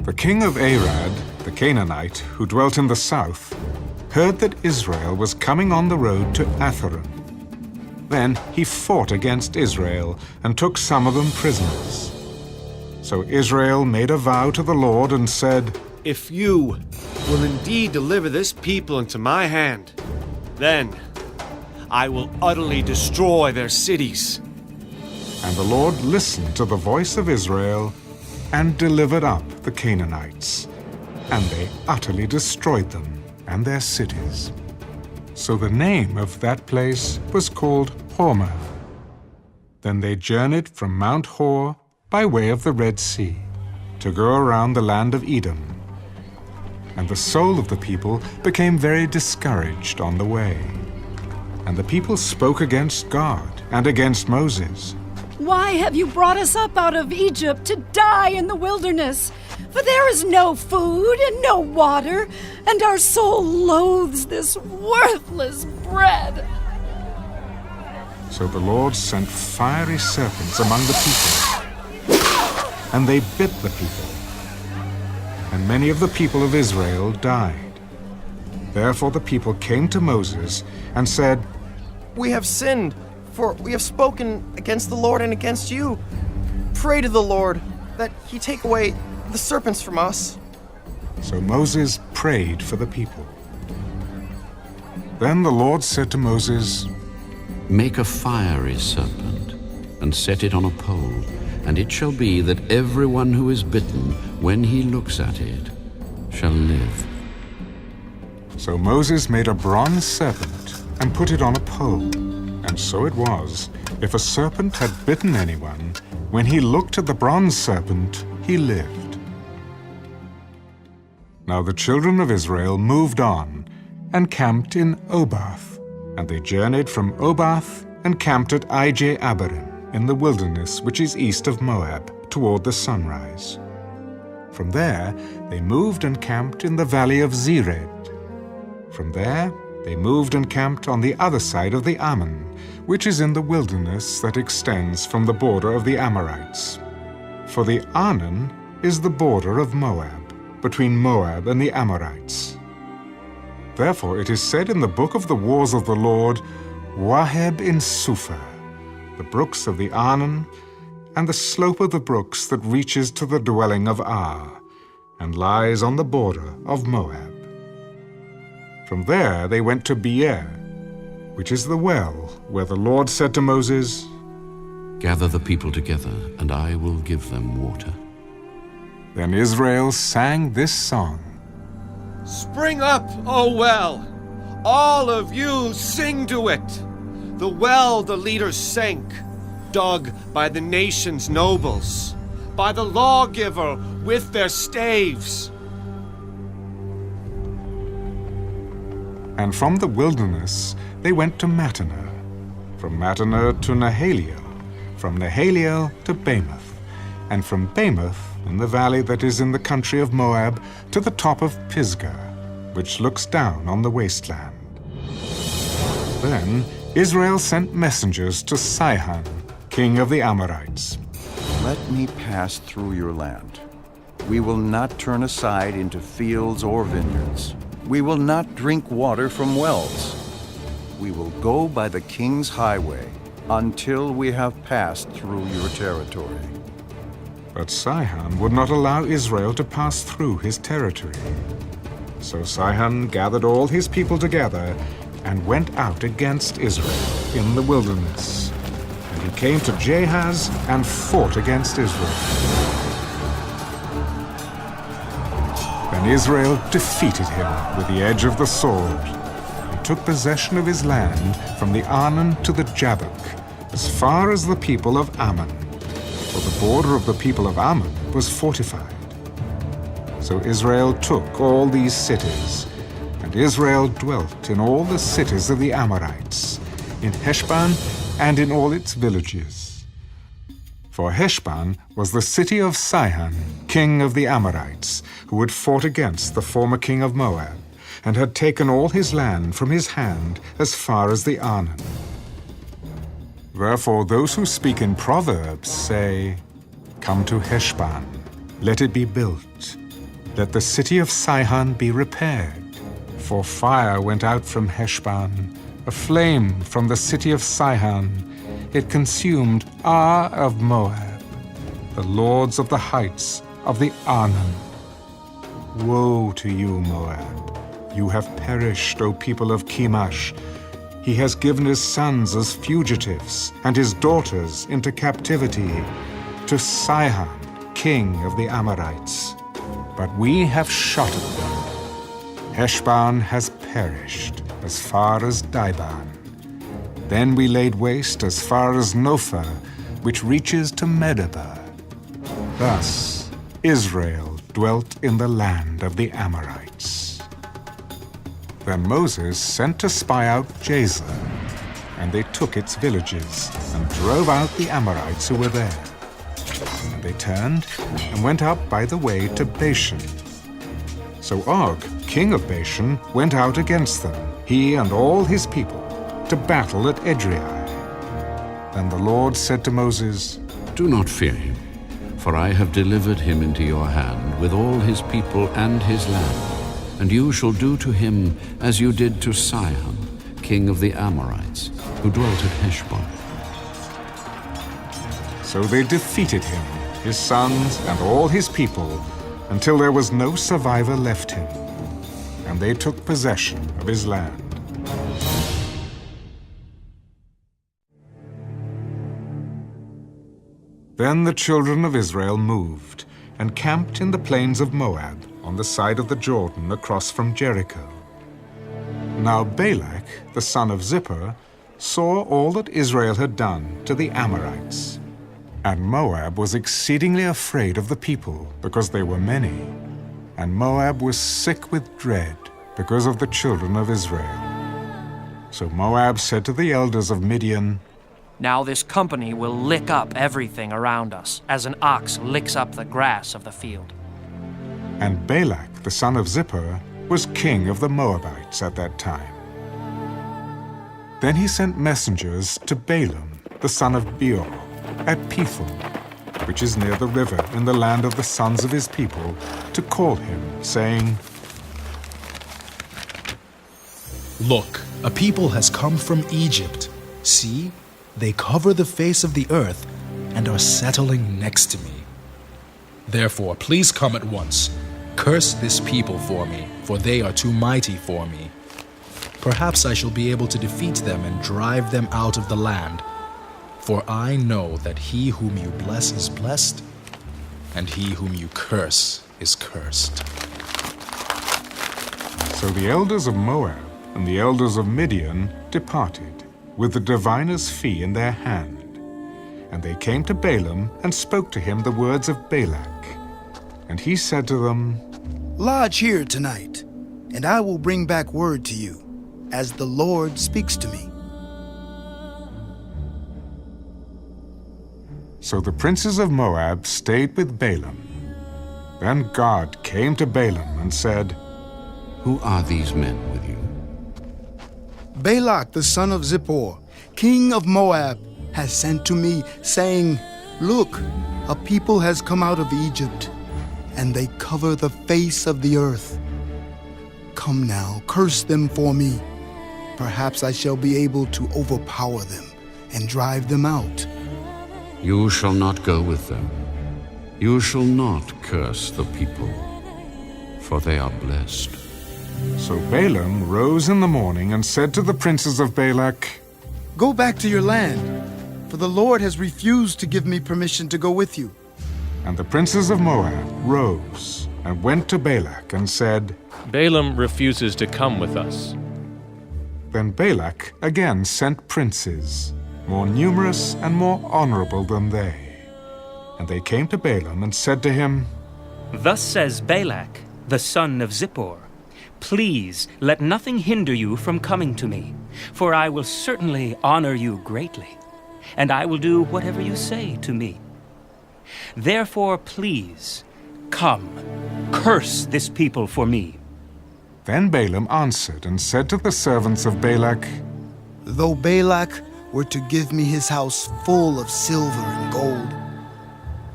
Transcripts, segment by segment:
The king of Arad, the Canaanite, who dwelt in the south, heard that Israel was coming on the road to Atharim. Then he fought against Israel and took some of them prisoners. So Israel made a vow to the Lord and said, "If you will indeed deliver this people into my hand, then I will utterly destroy their cities." And the Lord listened to the voice of Israel and delivered up the Canaanites, and they utterly destroyed them and their cities. So the name of that place was called Hormah. Then they journeyed from Mount Hor by way of the Red Sea to go around the land of Edom. And the soul of the people became very discouraged on the way. And the people spoke against God and against Moses. "Why have you brought us up out of Egypt to die in the wilderness? For there is no food and no water, and our soul loathes this worthless bread." So the Lord sent fiery serpents among the people, and they bit the people. And many of the people of Israel died. Therefore the people came to Moses and said, "We have sinned, for we have spoken against the Lord and against you. Pray to the Lord that he take away the serpents from us." So Moses prayed for the people. Then the Lord said to Moses, "Make a fiery serpent, and set it on a pole, and it shall be that everyone who is bitten, when he looks at it, shall live." So Moses made a bronze serpent and put it on a pole. And so it was, if a serpent had bitten anyone, when he looked at the bronze serpent, he lived. Now the children of Israel moved on and camped in Obath. And they journeyed from Obath and camped at Ije-Abarim in the wilderness which is east of Moab, toward the sunrise. From there they moved and camped in the valley of Zered. From there they moved and camped on the other side of the Ammon, which is in the wilderness that extends from the border of the Amorites. For the Arnon is the border of Moab, between Moab and the Amorites. Therefore it is said in the book of the wars of the Lord, Waheb in Suphah, the brooks of the Arnon, and the slope of the brooks that reaches to the dwelling of Ar, and lies on the border of Moab. From there they went to Beer, which is the well where the Lord said to Moses, "Gather the people together, and I will give them water." Then Israel sang this song. "Spring up, O well! All of you sing to it! The well the leaders sank, dug by the nation's nobles, by the lawgiver with their staves." And from the wilderness they went to Mattanah, from Mattanah to Nahaliel, from Nahaliel to Bamoth, and from Bamoth in the valley that is in the country of Moab to the top of Pisgah, which looks down on the wasteland. Then Israel sent messengers to Sihon, king of the Amorites. "Let me pass through your land. We will not turn aside into fields or vineyards. We will not drink water from wells. We will go by the king's highway until we have passed through your territory." But Sihon would not allow Israel to pass through his territory. So Sihon gathered all his people together and went out against Israel in the wilderness. And he came to Jahaz and fought against Israel. Then Israel defeated him with the edge of the sword, and took possession of his land from the Arnon to the Jabbok, as far as the people of Ammon. For the border of the people of Ammon was fortified. So Israel took all these cities, and Israel dwelt in all the cities of the Amorites, in Heshbon and in all its villages. For Heshbon was the city of Sihon, king of the Amorites, who had fought against the former king of Moab, and had taken all his land from his hand as far as the Arnon. Therefore those who speak in Proverbs say, "Come to Heshbon, let it be built, let the city of Sihon be repaired. For fire went out from Heshbon, a flame from the city of Sihon. It consumed Ar of Moab, the lords of the heights of the Arnon. Woe to you, Moab! You have perished, O people of Chemosh. He has given his sons as fugitives and his daughters into captivity to Sihon, king of the Amorites. But we have shot at them. Heshbon has perished as far as Dibon. Then we laid waste as far as Nophah, which reaches to Medeba. Thus Israel dwelt in the land of the Amorites. Then Moses sent to spy out Jazer, and they took its villages and drove out the Amorites who were there. And they turned and went up by the way to Bashan. So Og, king of Bashan, went out against them, he and all his people, to battle at Edrei. Then the Lord said to Moses, Do not fear him, for I have delivered him into your hand with all his people and his land, and you shall do to him as you did to Sihon, king of the Amorites, who dwelt at Heshbon. So they defeated him, his sons and all his people, until there was no survivor left him, and they took possession of his land. Then the children of Israel moved and camped in the plains of Moab on the side of the Jordan across from Jericho. Now Balak, the son of Zippor, saw all that Israel had done to the Amorites. And Moab was exceedingly afraid of the people, because they were many. And Moab was sick with dread because of the children of Israel. So Moab said to the elders of Midian, Now this company will lick up everything around us, as an ox licks up the grass of the field. And Balak, the son of Zippor, was king of the Moabites at that time. Then he sent messengers to Balaam, the son of Beor, at Pethor, which is near the river in the land of the sons of his people, to call him, saying, Look, a people has come from Egypt. See, they cover the face of the earth and are settling next to me. Therefore, please come at once. Curse this people for me, for they are too mighty for me. Perhaps I shall be able to defeat them and drive them out of the land. For I know that he whom you bless is blessed, and he whom you curse is cursed. So the elders of Moab and the elders of Midian departed, with the diviner's fee in their hand. And they came to Balaam and spoke to him the words of Balak. And he said to them, Lodge here tonight, and I will bring back word to you, as the Lord speaks to me. So the princes of Moab stayed with Balaam. Then God came to Balaam and said, Who are these men with you? Balak the son of Zippor, king of Moab, has sent to me, saying, Look, a people has come out of Egypt, and they cover the face of the earth. Come now, curse them for me. Perhaps I shall be able to overpower them and drive them out. You shall not go with them. You shall not curse the people, for they are blessed. So Balaam rose in the morning and said to the princes of Balak, Go back to your land, for the Lord has refused to give me permission to go with you. And the princes of Moab rose and went to Balak and said, Balaam refuses to come with us. Then Balak again sent princes, more numerous and more honorable than they. And they came to Balaam and said to him, Thus says Balak, the son of Zippor, Please let nothing hinder you from coming to me, for I will certainly honor you greatly, and I will do whatever you say to me. Therefore, please, come, curse this people for me. Then Balaam answered and said to the servants of Balak, Though Balak were to give me his house full of silver and gold,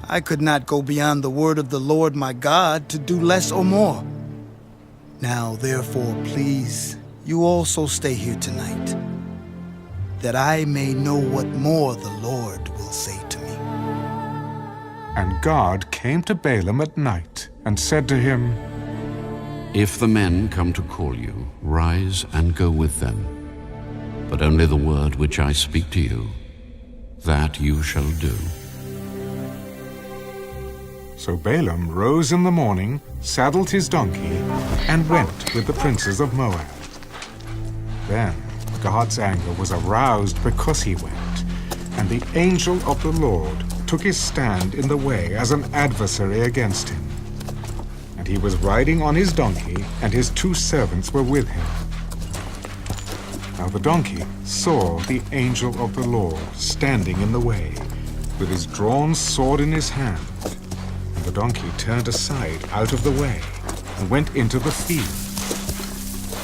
I could not go beyond the word of the Lord my God to do less or more. Now, therefore, please, you also stay here tonight, that I may know what more the Lord will say to me. And God came to Balaam at night and said to him, If the men come to call you, rise and go with them. But only the word which I speak to you, that you shall do. So Balaam rose in the morning, saddled his donkey, and went with the princes of Moab. Then God's anger was aroused because he went, and the angel of the Lord took his stand in the way as an adversary against him. And he was riding on his donkey, and his 2 servants were with him. Now the donkey saw the angel of the Lord standing in the way, with his drawn sword in his hand. And the donkey turned aside out of the way, and went into the field.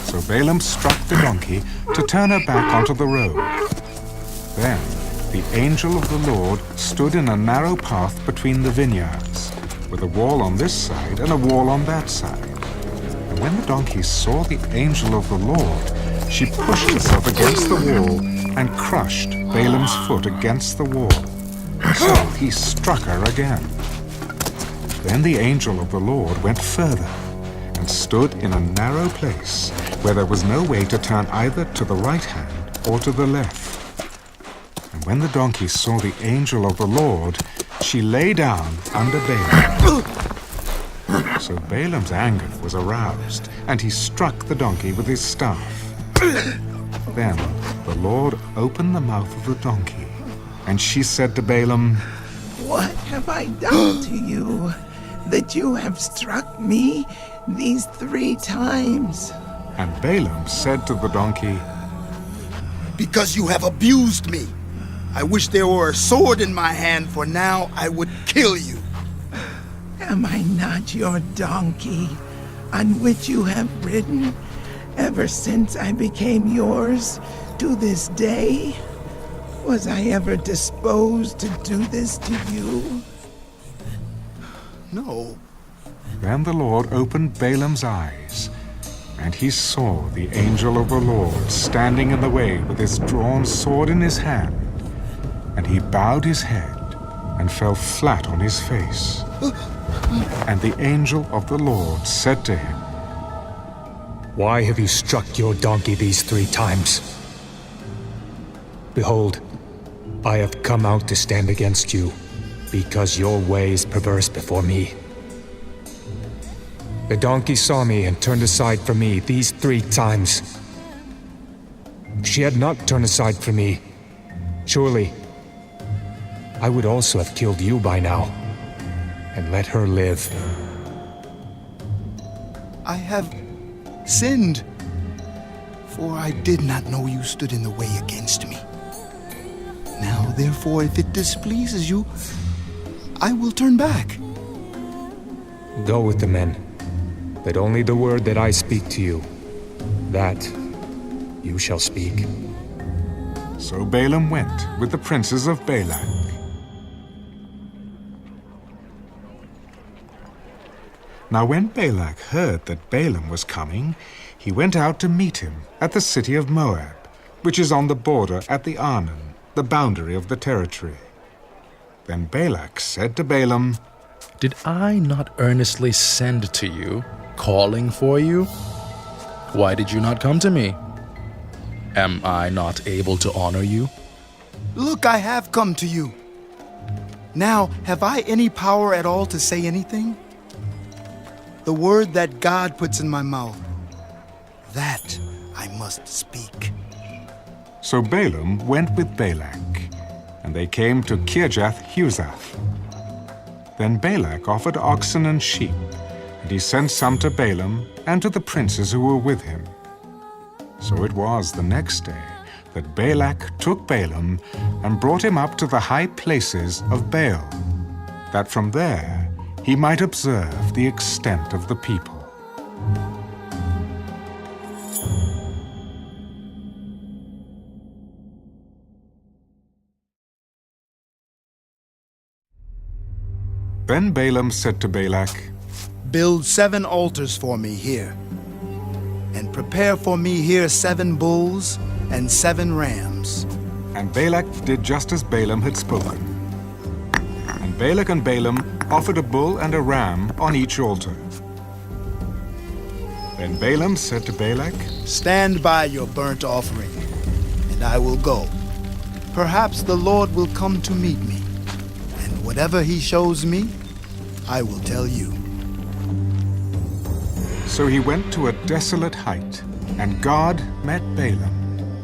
So Balaam struck the donkey to turn her back onto the road. Then the angel of the Lord stood in a narrow path between the vineyards, with a wall on this side and a wall on that side. And when the donkey saw the angel of the Lord, she pushed herself against the wall and crushed Balaam's foot against the wall. So he struck her again. Then the angel of the Lord went further and stood in a narrow place where there was no way to turn either to the right hand or to the left. And when the donkey saw the angel of the Lord, she lay down under Balaam. So Balaam's anger was aroused, and he struck the donkey with his staff. Then the Lord opened the mouth of the donkey, and she said to Balaam, What have I done to you, that you have struck me these 3 times? And Balaam said to the donkey, Because you have abused me. I wish there were a sword in my hand, for now I would kill you. Am I not your donkey, on which you have ridden ever since I became yours to this day? Was I ever disposed to do this to you? No. Then the Lord opened Balaam's eyes, and he saw the angel of the Lord standing in the way with his drawn sword in his hand. And he bowed his head and fell flat on his face. And the angel of the Lord said to him, Why have you struck your donkey these 3 times? Behold, I have come out to stand against you, because your way is perverse before me. The donkey saw me and turned aside from me these 3 times. If she had not turned aside from me, surely I would also have killed you by now, and let her live. I have sinned, for I did not know you stood in the way against me. Now, therefore, if it displeases you, I will turn back. Go with the men, but only the word that I speak to you, that you shall speak. So Balaam went with the princes of Balak. Now when Balak heard that Balaam was coming, he went out to meet him at the city of Moab, which is on the border at the Arnon, the boundary of the territory. Then Balak said to Balaam, Did I not earnestly send to you, calling for you? Why did you not come to me? Am I not able to honor you? Look, I have come to you. Now, have I any power at all to say anything? The word that God puts in my mouth, that I must speak. So Balaam went with Balak, and they came to Kirjath-Huzath. Then Balak offered oxen and sheep, and he sent some to Balaam and to the princes who were with him. So it was the next day that Balak took Balaam and brought him up to the high places of Baal, that from there he might observe the extent of the people. Then Balaam said to Balak, Build 7 altars for me here, and prepare for me here 7 bulls and 7 rams. And Balak did just as Balaam had spoken. And Balak and Balaam offered a bull and a ram on each altar. Then Balaam said to Balak, Stand by your burnt offering, and I will go. Perhaps the Lord will come to meet me, and whatever he shows me, I will tell you. So he went to a desolate height, and God met Balaam.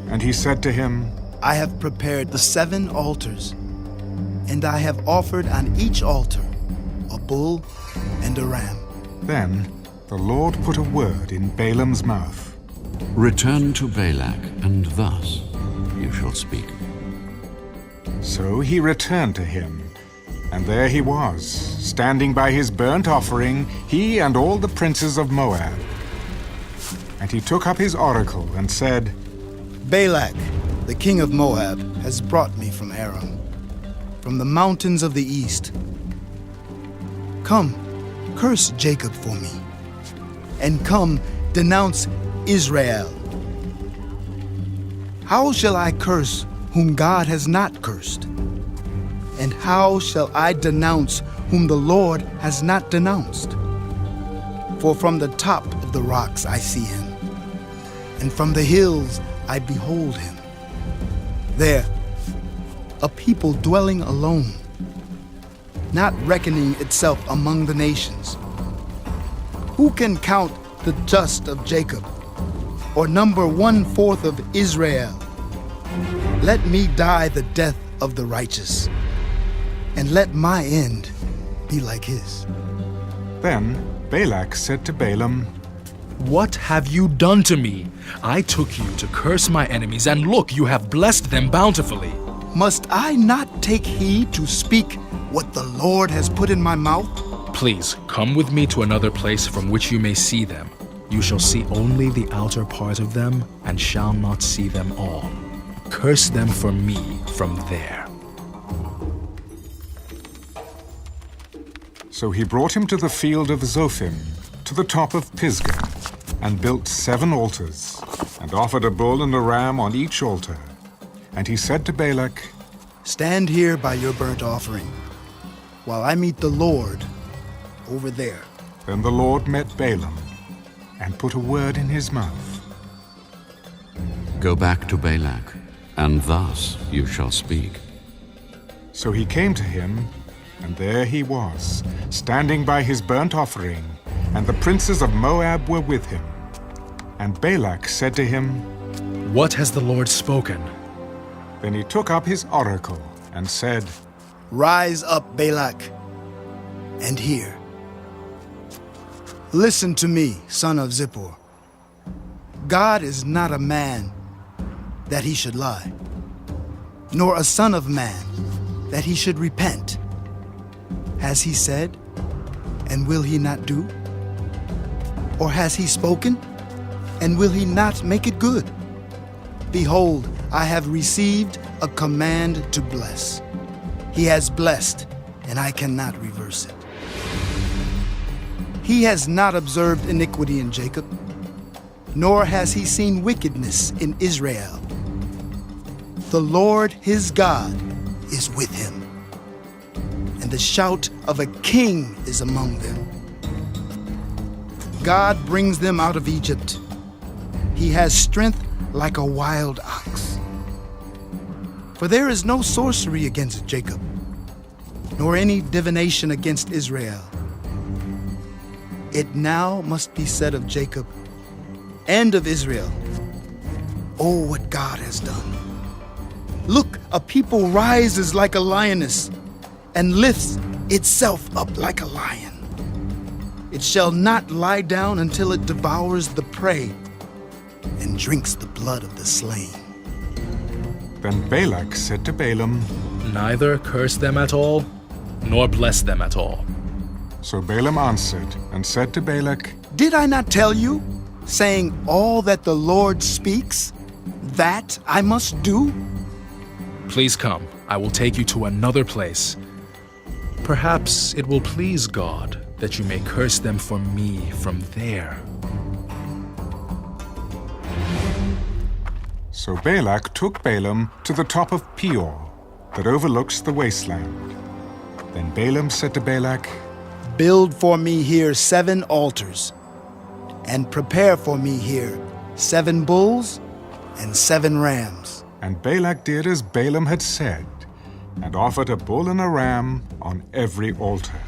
And he said to him, I have prepared the 7 altars, and I have offered on each altar a bull and a ram. Then the Lord put a word in Balaam's mouth. Return to Balak, and thus you shall speak. So he returned to him, and there he was, standing by his burnt offering, he and all the princes of Moab. And he took up his oracle and said, Balak, the king of Moab, has brought me from Aram, from the mountains of the east. Come, curse Jacob for me, and come, denounce Israel. How shall I curse whom God has not cursed? And how shall I denounce whom the Lord has not denounced? For from the top of the rocks I see him, and from the hills I behold him. There, a people dwelling alone, not reckoning itself among the nations. Who can count the dust of Jacob, or number 1/4 of Israel? Let me die the death of the righteous, and let my end be like his. Then Balak said to Balaam, What have you done to me? I took you to curse my enemies, and look, you have blessed them bountifully. Must I not take heed to speak what the Lord has put in my mouth? Please, come with me to another place from which you may see them. You shall see only the outer part of them, and shall not see them all. Curse them for me from there. So he brought him to the field of Zophim, to the top of Pisgah, and built 7 altars, and offered a bull and a ram on each altar. And he said to Balak, Stand here by your burnt offering, while I meet the Lord over there. Then the Lord met Balaam, and put a word in his mouth. Go back to Balak, and thus you shall speak. So he came to him, and there he was, standing by his burnt offering, and the princes of Moab were with him. And Balak said to him, What has the Lord spoken? Then he took up his oracle and said, Rise up, Balak, and hear. Listen to me, son of Zippor. God is not a man that he should lie, nor a son of man that he should repent. Has he said, and will he not do? Or has he spoken, and will he not make it good? Behold, I have received a command to bless. He has blessed, and I cannot reverse it. He has not observed iniquity in Jacob, nor has he seen wickedness in Israel. The Lord his God is with him, and the shout of a king is among them. God brings them out of Egypt. He has strength like a wild ox. For there is no sorcery against Jacob, nor any divination against Israel. It now must be said of Jacob and of Israel, oh, what God has done. Look, a people rises like a lioness and lifts itself up like a lion. It shall not lie down until it devours the prey and drinks the blood of the slain. Then Balak said to Balaam, Neither curse them at all, nor bless them at all. So Balaam answered and said to Balak, Did I not tell you, saying all that the Lord speaks, that I must do? Please come, I will take you to another place. Perhaps it will please God that you may curse them for me from there. So Balak took Balaam to the top of Peor, that overlooks the wasteland. Then Balaam said to Balak, Build for me here 7 altars, and prepare for me here 7 bulls and 7 rams. And Balak did as Balaam had said, and offered a bull and a ram on every altar.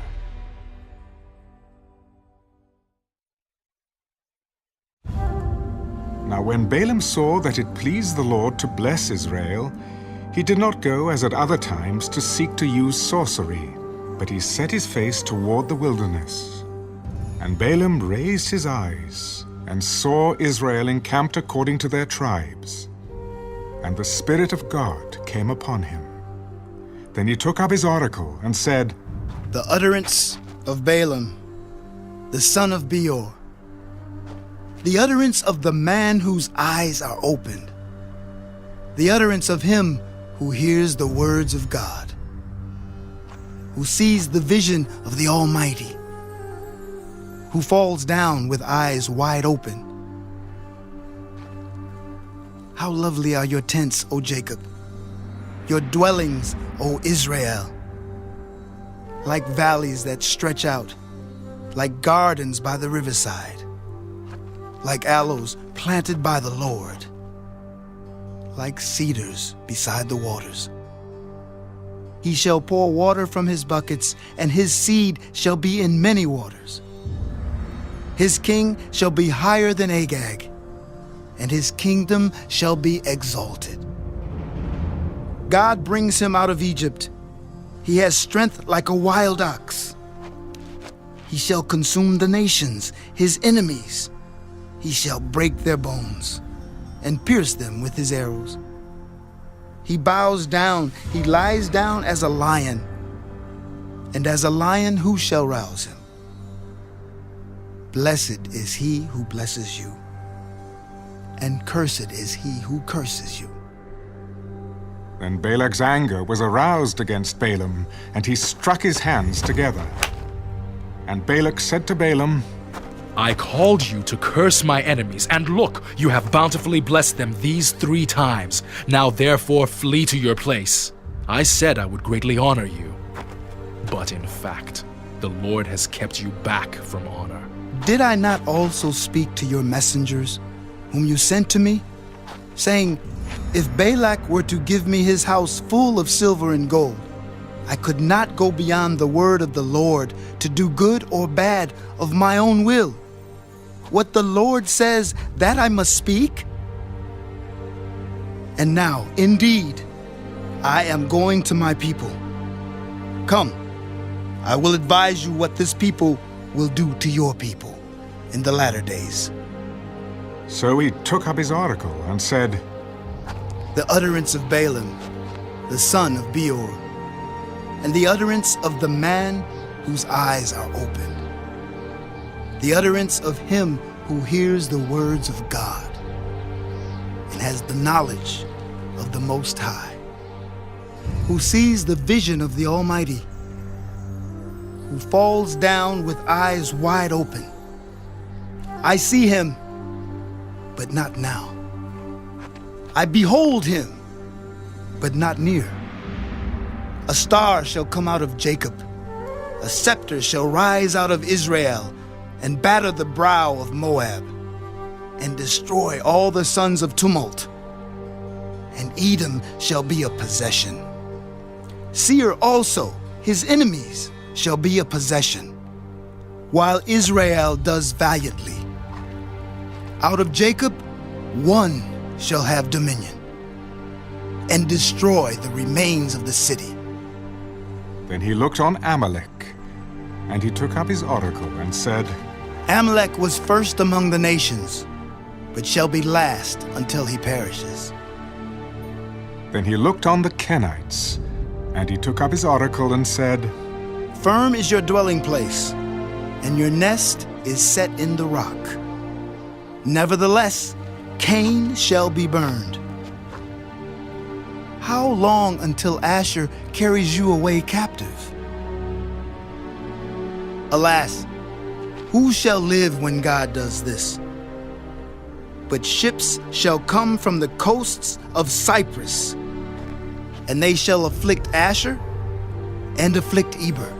Now when Balaam saw that it pleased the Lord to bless Israel, he did not go as at other times to seek to use sorcery, but he set his face toward the wilderness. And Balaam raised his eyes, and saw Israel encamped according to their tribes. And the Spirit of God came upon him. Then he took up his oracle, and said, The utterance of Balaam, the son of Beor, the utterance of the man whose eyes are opened, the utterance of him who hears the words of God, who sees the vision of the Almighty, who falls down with eyes wide open. How lovely are your tents, O Jacob, your dwellings, O Israel, like valleys that stretch out, like gardens by the riverside, like aloes planted by the Lord, like cedars beside the waters. He shall pour water from his buckets, and his seed shall be in many waters. His king shall be higher than Agag, and his kingdom shall be exalted. God brings him out of Egypt. He has strength like a wild ox. He shall consume the nations, his enemies. He shall break their bones and pierce them with his arrows. He bows down, he lies down as a lion, and as a lion who shall rouse him? Blessed is he who blesses you, and cursed is he who curses you. Then Balak's anger was aroused against Balaam, and he struck his hands together. And Balak said to Balaam, I called you to curse my enemies, and look, you have bountifully blessed them these 3 times. Now therefore flee to your place. I said I would greatly honor you. But in fact, the Lord has kept you back from honor. Did I not also speak to your messengers, whom you sent to me, saying, If Balak were to give me his house full of silver and gold, I could not go beyond the word of the Lord to do good or bad of my own will. What the Lord says, that I must speak? And now, indeed, I am going to my people. Come, I will advise you what this people will do to your people in the latter days. So he took up his oracle and said, The utterance of Balaam, the son of Beor, and the utterance of the man whose eyes are opened, the utterance of him who hears the words of God and has the knowledge of the Most High, who sees the vision of the Almighty, who falls down with eyes wide open. I see him, but not now. I behold him, but not near. A star shall come out of Jacob. A scepter shall rise out of Israel and batter the brow of Moab and destroy all the sons of tumult. And Edom shall be a possession. Seir also, his enemies, shall be a possession, while Israel does valiantly. Out of Jacob, one shall have dominion and destroy the remains of the city. Then he looked on Amalek, and he took up his oracle and said, Amalek was first among the nations, but shall be last until he perishes. Then he looked on the Kenites, and he took up his oracle and said, Firm is your dwelling place, and your nest is set in the rock. Nevertheless, Cain shall be burned. How long until Asher carries you away captive? Alas, who shall live when God does this? But ships shall come from the coasts of Cyprus, and they shall afflict Asher and afflict Eber,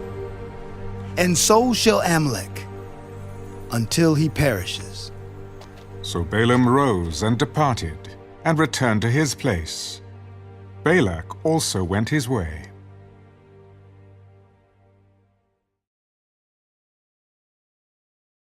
and so shall Amalek, until he perishes. So Balaam rose and departed, and returned to his place. Balak also went his way.